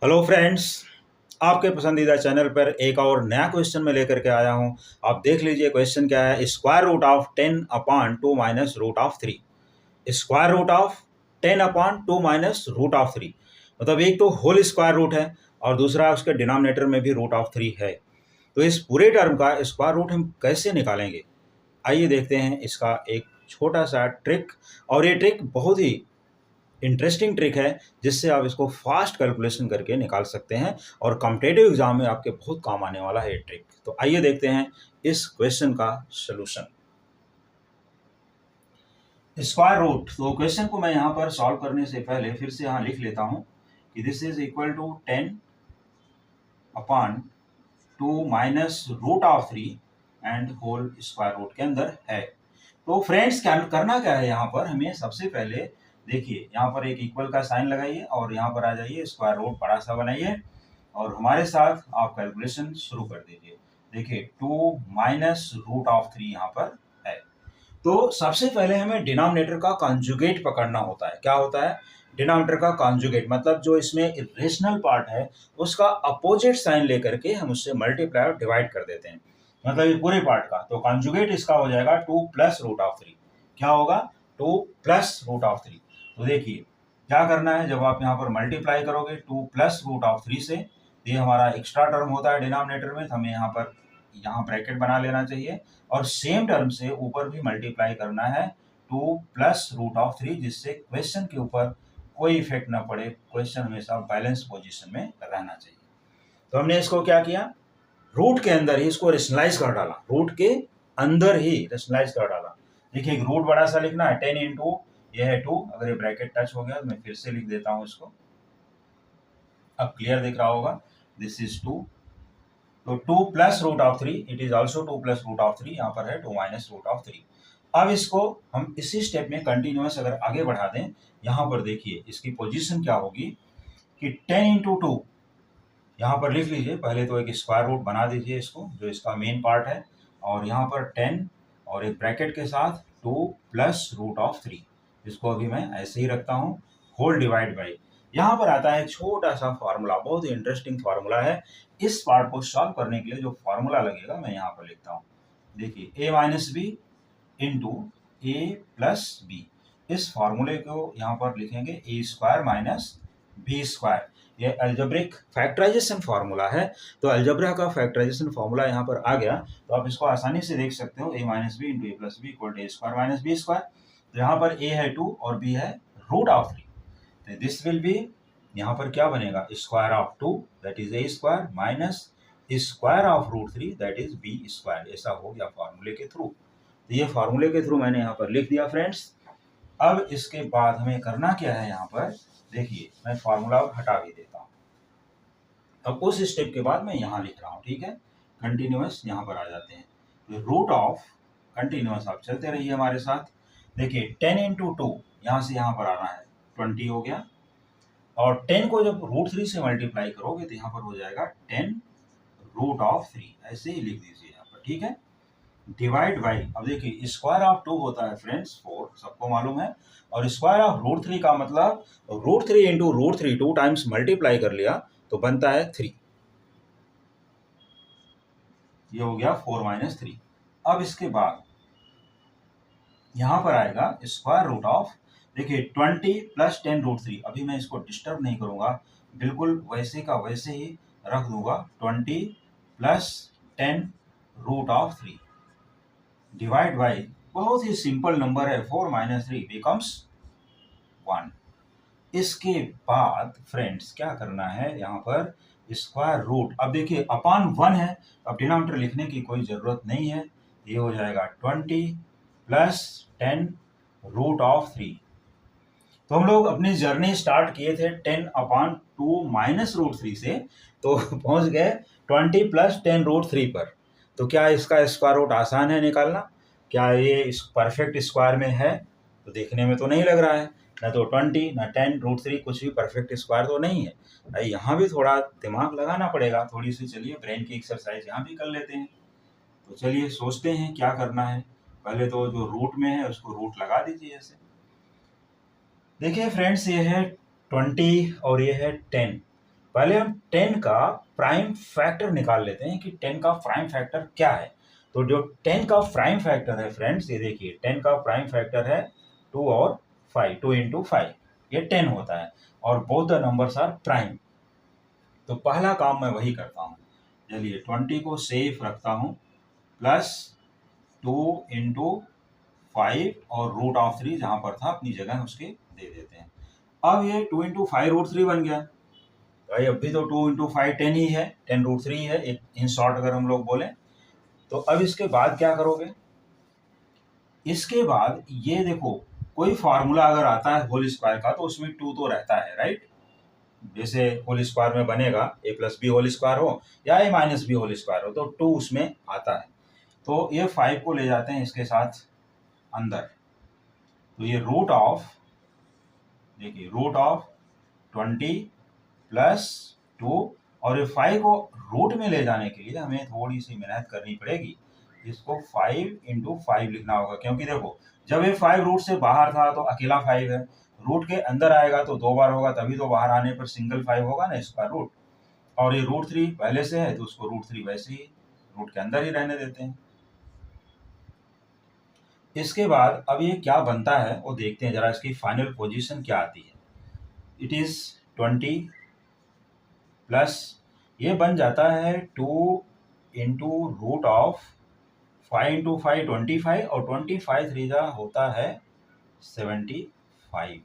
Hello friends, आपके पसंदीदा channel पर एक और नया क्वेश्चन में लेकर के आया हूं। आप देख लीजिए क्वेश्चन क्या है। Square root of 10/2 minus root of 3। Square root of 10/2 minus root of 3 मतलब एक तो होल स्क्वायर रूट है और दूसरा उसके डिनोमिनेटर में भी रूट ऑफ 3 है। तो इस पूरे टर्म का स्क्वायर रूट हम कैसे निकालेंगे, आइए देखते हैं इसका एक छोटा सा ट्रिक। और ये ट्रिक बहुत ही इंटरेस्टिंग ट्रिक है जिससे आप इसको फास्ट कैलकुलेशन करके निकाल सकते हैं और कॉम्पिटिटिव एग्जाम में आपके बहुत काम आने वाला है ये ट्रिक। तो आइए देखते हैं इस क्वेश्चन का सोल्यूशन। स्क्वायर रूट, तो क्वेश्चन को मैं यहाँ पर सॉल्व करने से पहले फिर से यहाँ लिख लेता हूँ कि this is equal to 10/2 minus root of 3 and whole square root के अंदर है। तो फ्रेंड्स क्या करना क्या है, यहाँ पर हमें सबसे पहले देखिए यहाँ पर एक इक्वल का साइन लगाइए और यहाँ पर आ जाइए, स्क्वायर रूट बड़ा सा बनाइए और हमारे साथ आप कैलकुलेशन शुरू कर दीजिए। देखिए 2 माइनस रूट ऑफ 3 यहाँ पर है। तो सबसे पहले हमें डिनोमिनेटर का कॉन्जुगेट पकड़ना होता है। क्या होता है डिनोमिनेटर का कॉन्जुगेट, मतलब जो इसमें इरेशनल पार्ट है उसका अपोजिट साइन लेकर के हम उससे मल्टीप्लाई और डिवाइड कर देते हैं, मतलब ये पूरे पार्ट का। तो कॉन्जुगेट इसका हो जाएगा 2 प्लस रूट ऑफ 3। क्या होगा 2 प्लस रूट ऑफ 3। तो देखिए क्या करना है, जब आप यहाँ पर मल्टीप्लाई करोगे 2 प्लस रूट ऑफ 3 से, ये हमारा एक्स्ट्रा टर्म होता है डिनोमिनेटर में, तो हमें यहाँ ब्रैकेट बना लेना चाहिए और सेम टर्म से ऊपर भी मल्टीप्लाई करना है 2 प्लस रूट ऑफ 3, जिससे क्वेश्चन के ऊपर कोई इफेक्ट ना पड़े, क्वेश्चन हमेशा बैलेंस पोजीशन में रहना चाहिए। तो हमने इसको क्या किया, रूट के अंदर ही इसको रेशनलाइज कर डाला, रूट के अंदर ही रेशनलाइज कर डाला। देखिए एक रूट बड़ा सा लिखना है, 10 इंटू ये है 2, अगर ये ब्रैकेट टच हो गया तो मैं फिर से लिख देता हूँ इसको, अब क्लियर दिख रहा होगा। दिस इज 2, तो 2 plus root of 3, it is also 2 plus root of 3, यहाँ पर है 2 माइनस रूट ऑफ 3। अब इसको हम इसी स्टेप में कंटिन्यूअस अगर आगे बढ़ा दें, यहाँ पर देखिए इसकी पोजीशन क्या होगी कि 10 इंटू 2, यहाँ पर लिख लीजिए पहले तो एक स्क्वायर रूट बना दीजिए इसको, जो इसका मेन पार्ट है, और यहाँ पर 10 और एक ब्रैकेट के साथ 2 प्लस रूट ऑफ 3, इसको अभी मैं ऐसे ही रखता हूँ, होल डिवाइड बाई। यहाँ पर आता है छोटा सा फार्मूला, बहुत ही इंटरेस्टिंग फार्मूला है। इस पार्ट को सॉल्व करने के लिए जो फार्मूला लगेगा मैं यहाँ पर लिखता हूँ। देखिए a minus B into A plus B, इस फार्मूले को यहाँ पर लिखेंगे A square minus B square. ये अलजेब्रिक फैक्टराइजेशन फार्मूला है, तो अलजेब्रा का फैक्टराइजेशन फार्मूला यहाँ पर आ गया, तो आप इसको आसानी से देख सकते हो, a minus B into A plus B equal to A square minus B square. तो यहाँ पर a है 2 और b है रूट ऑफ 3, तो दिस विल बी, यहाँ पर क्या बनेगा, square of 2 that is A square minus square of root 3 that is B square. ऐसा हो गया फार्मूले के थ्रू। तो ये फार्मूले के थ्रू मैंने यहाँ पर लिख दिया फ्रेंड्स। अब इसके बाद हमें करना क्या है, यहाँ पर देखिए मैं फार्मूला हटा भी देता हूँ। अब उस स्टेप के बाद मैं यहाँ लिख रहा हूँ, ठीक है, कंटिन्यूअस यहाँ पर आ जाते हैं। तो रूट ऑफ कंटिन्यूअस, आप चलते रहिए हमारे साथ। देखिए 10 इंटू 2, यहाँ से यहाँ पर आना है 20 हो गया, और 10 को जब रूट 3 से मल्टीप्लाई करोगे तो यहाँ पर हो जाएगा 10 रूट ऑफ 3, ऐसे ही लिख दीजिए यहाँ पर, ठीक है, डिवाइड बाई। अब देखिए स्क्वायर ऑफ 2 होता है फ्रेंड्स 4, सबको मालूम है, और स्क्वायर ऑफ रूट 3 का मतलब root 3 into root 3, 2 times multiply कर लिया तो बनता है 3, ये हो गया 4 माइनस 3। अब इसके बाद यहाँ पर आएगा स्क्वायर रूट ऑफ, देखिए 20 प्लस 10 रूट 3, अभी मैं इसको डिस्टर्ब नहीं करूंगा, बिल्कुल वैसे का वैसे ही रख दूंगा, 20 plus 10 root of 3 divide by, बहुत ही सिंपल नंबर है, 4 माइनस 3 बिकम्स 1। इसके बाद फ्रेंड्स क्या करना है, यहाँ पर स्क्वायर रूट, अब देखिए अपान 1 है, अब डिनोमिनेटर लिखने की कोई जरूरत नहीं है, ये हो जाएगा 20 प्लस 10 रूट ऑफ 3। तो हम लोग अपनी जर्नी स्टार्ट किए थे 10/2 माइनस रूट 3 से, तो पहुंच गए 20 प्लस 10 रूट 3 पर। तो क्या इसका स्क्वायर रूट आसान है निकालना, क्या ये इस परफेक्ट स्क्वायर में है, तो देखने में तो नहीं लग रहा है, ना तो 20 ना 10 रूट 3 कुछ भी परफेक्ट स्क्वायर तो नहीं है। भाई यहाँ भी थोड़ा दिमाग लगाना पड़ेगा, थोड़ी सी चलिए ब्रेन की एक्सरसाइज यहाँ भी कर लेते हैं। तो चलिए सोचते हैं क्या करना है, पहले तो जो रूट में है उसको रूट लगा दीजिए ऐसे। देखिए फ्रेंड्स ये है 20 और ये है 10, पहले हम 10 का प्राइम फैक्टर निकाल लेते हैं कि 10 का प्राइम फैक्टर क्या है। तो जो 10 का प्राइम फैक्टर है फ्रेंड्स, ये देखिए 10 का प्राइम फैक्टर है 2 और 5, 2 into 5 ये 10 होता है और both the numbers are prime. तो पहला काम मैं वही करता हूँ, चलिए 20 को सेफ रखता हूँ प्लस 2 into 5 और रूट ऑफ 3 जहाँ पर था अपनी जगह उसके दे देते हैं। अब ये 2 into 5 रूट 3 बन गया भाई, अब भी तो 2 into 5 10 ही है, 10 रूट 3 है एक इन शॉर्ट अगर हम लोग बोलें। तो अब इसके बाद क्या करोगे, इसके बाद ये देखो कोई फार्मूला अगर आता है होल स्क्वायर का तो उसमें 2 तो रहता है, राइट। जैसे होल स्क्वायर में बनेगा a plus B whole square हो या a minus B whole square हो तो 2 उसमें आता है। तो ये 5 को ले जाते हैं इसके साथ अंदर, तो ये रूट ऑफ, देखिए रूट ऑफ 20 प्लस 2 और ये 5 को रूट में ले जाने के लिए हमें थोड़ी सी मेहनत करनी पड़ेगी। इसको 5 into 5 लिखना होगा, क्योंकि देखो जब ये 5 रूट से बाहर था तो अकेला 5 है, रूट के अंदर आएगा तो 2 बार होगा, तभी तो बाहर आने पर सिंगल 5 होगा ना इसका रूट। और ये रूट 3 पहले से है तो उसको रूट 3 वैसे ही रूट के अंदर ही रहने देते हैं। इसके बाद अब ये क्या बनता है वो देखते हैं जरा, इसकी फाइनल पोजीशन क्या आती है। इट इज 20 प्लस ये बन जाता है 2 into रूट ऑफ 5 into 5 25 और 25 3 होता है 75।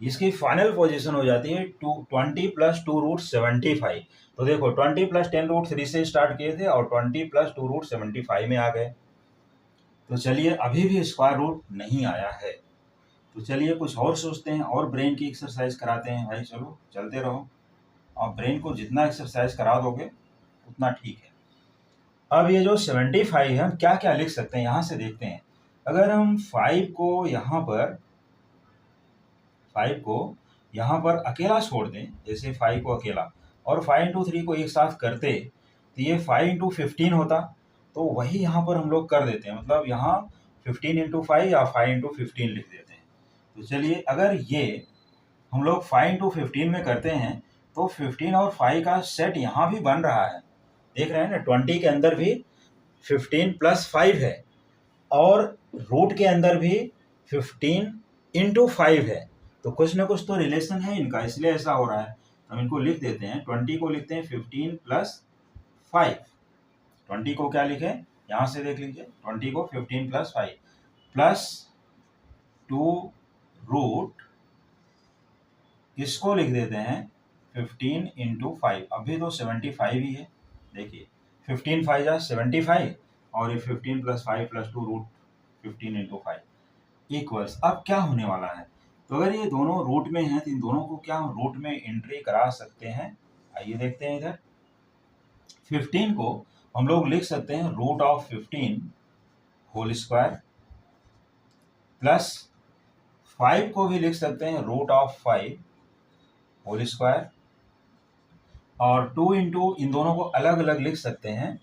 इसकी फाइनल पोजीशन हो जाती है 20 प्लस 2 रूट 75। तो देखो 20 प्लस 10 रूट 3 से स्टार्ट किए थे और 20 प्लस 2 रूट 75 में आ गए। तो चलिए अभी भी स्क्वायर रूट नहीं आया है, तो चलिए कुछ और सोचते हैं और ब्रेन की एक्सरसाइज कराते हैं भाई। चलो चलते रहो, और ब्रेन को जितना एक्सरसाइज करा दोगे उतना ठीक है। अब ये जो 75 है हम क्या क्या लिख सकते हैं यहाँ से देखते हैं। अगर हम 5 को यहाँ पर अकेला छोड़ दें, जैसे 5 को अकेला और 5 into 3 को एक साथ करते तो ये 5 into 15 होता, तो वही यहाँ पर हम लोग कर देते हैं, मतलब यहाँ 15 into 5 या 5 into 15 लिख देते हैं। तो चलिए अगर ये हम लोग 5 into 15 में करते हैं तो 15 और 5 का सेट यहाँ भी बन रहा है, देख रहे हैं ना, 20 के अंदर भी 15 प्लस 5 है और रूट के अंदर भी 15 into 5 है, तो कुछ ना कुछ तो रिलेशन है इनका, इसलिए ऐसा हो रहा है। हम इनको लिख देते हैं, 20 को लिखते हैं 15 प्लस 5। 20 को क्या लिखे, यहाँ से देख लीजिए, 20 को 15 प्लस 5 प्लस 2 रूट, इसको लिख देते हैं 15 into 5। अभी तो 75 ही है, देखिए 15 5 जा 75 और ये 15 plus 5 plus 2 root 15 into 5 equals. अब क्या होने वाला है, तो अगर ये दोनों रूट में हैं तो इन दोनों को क्या हम रूट में एंट्री करा सकते हैं। आइए देखते हैं, इधर 15 को हम लोग लिख सकते हैं root of 15 whole square plus 5 को भी लिख सकते हैं रूट ऑफ 5 होल स्क्वायर, और 2 इंटू इन दोनों को अलग अलग लिख सकते हैं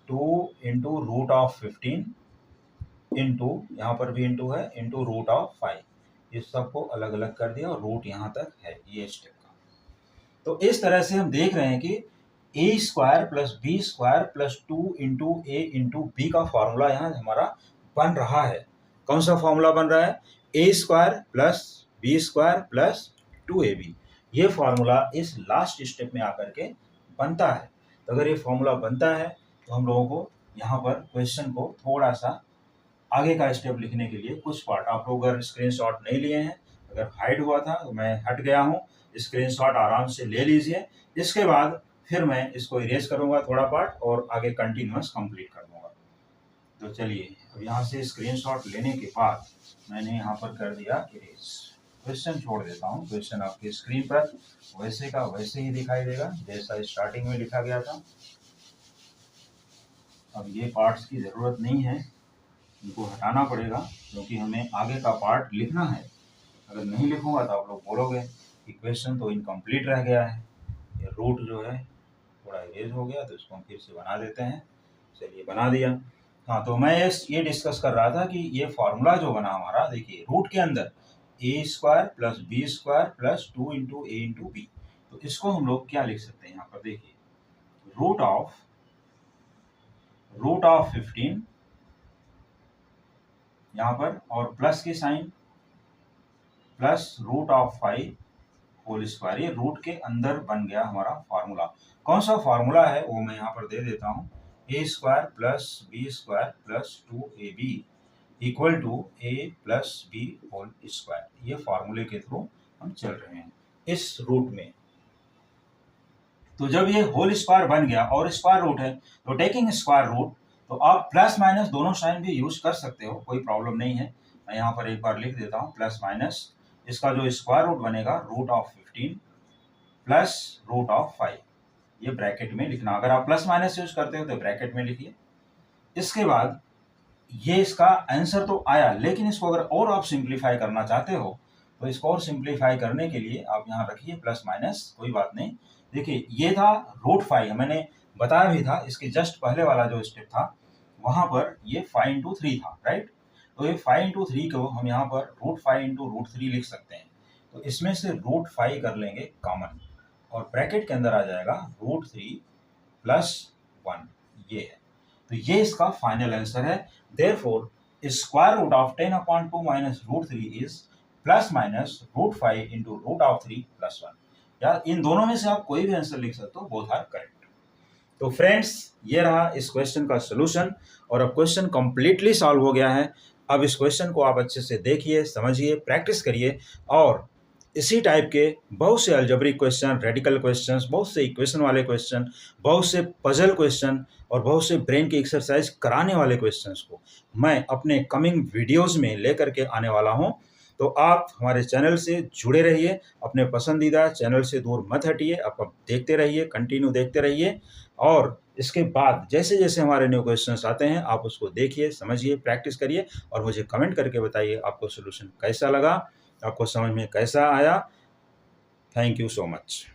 2 इंटू रूट ऑफ 15 इंटू यहाँ पर भी इंटू है इंटू रूट ऑफ 5। इस सबको अलग अलग कर दिया और रूट यहाँ तक है ये स्टेप का। तो इस तरह से हम देख रहे हैं कि a square plus b square plus 2 into a into b का फॉर्मूला यहाँ हमारा बन रहा है। कौन सा फॉर्मूला बन रहा है, a square plus b square plus 2ab। ये फॉर्मूला इस लास्ट स्टेप में आकर के बनता है। तो अगर ये फॉर्मूला बनता है तो हम लोगों को यहाँ पर क्वेश्चन को थोड़ा सा आगे का स्टेप लिखने के लिए कुछ पार्ट, आप लोग अगर स्क्रीनशॉट नहीं लिए हैं, अगर हाइड हुआ था तो मैं हट गया हूँ, स्क्रीनशॉट आराम से ले लीजिए। इसके बाद फिर मैं इसको इरेज करूँगा थोड़ा पार्ट और आगे कंटिन्यूअस कंप्लीट कर दूँगा। तो चलिए अब यहाँ से स्क्रीनशॉट लेने के बाद मैंने यहाँ पर कर दिया इरेज, क्वेश्चन छोड़ देता हूँ। क्वेश्चन आपकी स्क्रीन पर वैसे का वैसे ही दिखाई देगा जैसा स्टार्टिंग में लिखा गया था। अब ये पार्ट्स की ज़रूरत नहीं है, इनको हटाना पड़ेगा क्योंकि हमें आगे का पार्ट लिखना है। अगर नहीं लिखूंगा तो आप लोग बोलोगे कि क्वेश्चन तो इनकम्प्लीट रह गया है। ये रूट जो है थोड़ा इरेज हो गया तो इसको हम फिर से बना देते हैं। चलिए बना दिया। हाँ, तो मैं ये डिस्कस कर रहा था कि ये फार्मूला जो बना हमारा, देखिए रूट के अंदर a square plus b square plus 2 into a into b, तो इसको हम लोग क्या लिख सकते हैं, यहाँ पर देखिए रूट ऑफ 15 यहाँ पर, और प्लस की sign, plus root of 5 whole square. ये रूट के अंदर बन गया हमारा फार्मूला। कौन सा फार्मूला है वो मैं यहाँ पर दे देता हूँ, a square plus b square plus 2ab equal to a plus B whole square. ये फार्मूले के थ्रू हम चल रहे हैं इस रूट में। तो जब ये होल स्क्वायर बन गया और स्क्वायर रूट है, तो टेकिंग स्क्वायर रूट, तो आप प्लस माइनस दोनों साइन भी यूज कर सकते हो, कोई प्रॉब्लम नहीं है। मैं यहाँ पर एक बार लिख देता हूँ प्लस माइनस, इसका जो स्क्वायर रूट बनेगा root of 15 plus root of 5, ये ब्रैकेट में लिखना। अगर आप प्लस माइनस यूज करते हो तो ब्रैकेट में लिखिए। इसके बाद ये इसका आंसर तो आया, लेकिन इसको अगर और आप सिंप्लीफाई करना चाहते हो तो इसको और सिंप्लीफाई करने के लिए आप यहाँ रखिए प्लस माइनस, कोई बात नहीं। देखिए ये था रूट 5, मैंने बताया भी था, इसके जस्ट पहले वाला जो स्टेप था वहां पर ये 5 इंटू 3 था, राइट। तो ये 5 इंटू 3 को हम यहाँ पर रूट 5 इंटू रूट 3 लिख सकते हैं। तो इसमें से रूट 5 कर लेंगे कॉमन, और ब्रैकेट के अंदर आ जाएगा रूट 3 प्लस 1, ये है। तो ये इसका फाइनल आंसर है। Therefore square root of 10/2 minus root 3 is plus minus root 5 into root of 3 plus 1। या इन दोनों में से आप कोई भी आंसर लिख सकते हो, बोथ आर करेक्ट। तो फ्रेंड्स ये रहा इस क्वेश्चन का सोल्यूशन, और अब क्वेश्चन कंप्लीटली सॉल्व हो गया है। अब इस क्वेश्चन को आप अच्छे से देखिए, समझिए, प्रैक्टिस करिए, और इसी टाइप के बहुत से अलजेब्रिक क्वेश्चन, रेडिकल क्वेश्चंस, बहुत से इक्वेशन वाले क्वेश्चन, बहुत से पजल क्वेश्चन और बहुत से ब्रेन की एक्सरसाइज कराने वाले क्वेश्चंस को मैं अपने कमिंग वीडियोस में लेकर के आने वाला हूं। तो आप हमारे चैनल से जुड़े रहिए, अपने पसंदीदा चैनल से दूर मत हटिए, आप देखते रहिए, कंटिन्यू देखते रहिए, और इसके बाद जैसे जैसे हमारे न्यू क्वेश्चंस आते हैं आप उसको देखिए, समझिए, प्रैक्टिस करिए, और मुझे कमेंट करके बताइए आपको सोल्यूशन कैसा लगा, आपको समझ में कैसा आया। Thank you so much.